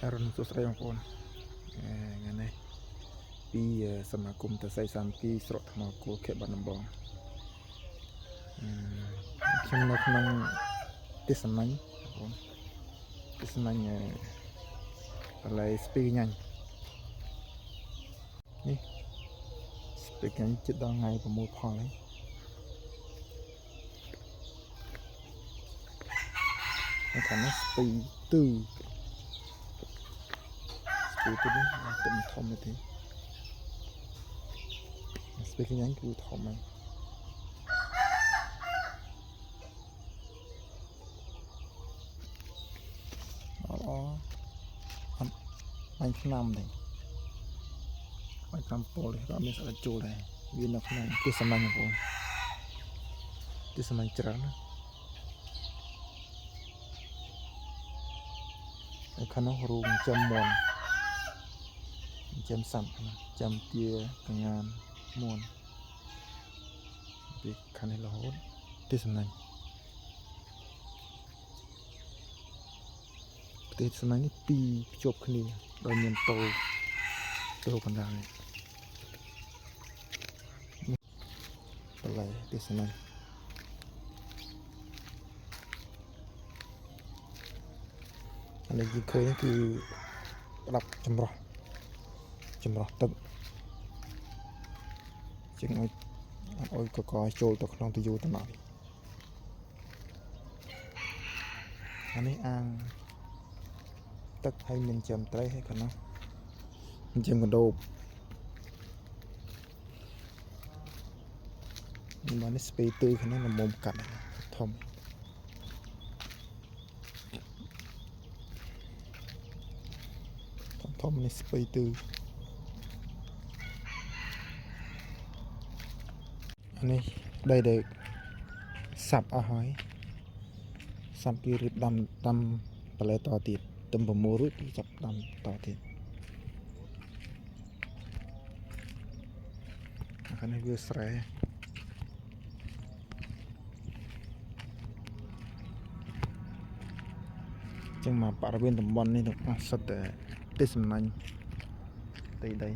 រំសួស្តីបងប្អូនថ្ងៃនេះពីសមាគមតសៃសាមគ្គីស្រុកថ្មគោលខេត្តបាត់ដំបងខ្ញុំនៅក្នុងទេសនាញ់បងប្អូនទេសនាញ់កន្លែងស្ពីញ៉ាញ់នេះស្ពីញ៉ាញ់ជិតដល់ថ្ងៃប្រមូលផលហើយខាងនេះស្ពីទឺនេះទឹកធំទេស្ពីញ៉ាញ់គឺធំហ្នឹងល្អអត់បាញ់ឆ្នាំទេបាញ់ឆ្នាំពលទេក៏មានស្អិតចូលដែរវានៅក្នុងទេសនាញ់បងប្អូនទេសនាញ់ច្រើនណាហើយខាងនោះរូងចំមន់ចាំសាប់ណាចាំទាកងានមួនពីខាងនេះរហូតទេសនាញ់ទេសនាញ់នេះពីរភ្ជាប់គ្នាដោយមានតូកណ្ដាលបលែទេសនាញ់អានេះយើងឃើញគឺផ្ដាប់ចម្រោះទឹកជាងឲ្យកកចូលទៅក្នុងទៅយូរទៅមកអានេះអាងទឹកហើយមានចាំត្រីហើយកណ្ដោះចាំកណ្ដោបនេះស្ពីទឺខាងនេះល្មមកាត់ធំនេះស្ពីទឺអានេះដីដែលសាប់អស់ហើយសាប់គេរៀបដាំបលែតទៀតទឹម6រួចគេចាប់ដាំតទៀតខាងនេះវាស្រែចឹងមកបរិវេណតំបន់នេះទាំងអស់សុទ្ធតែទេសនាញ់ដី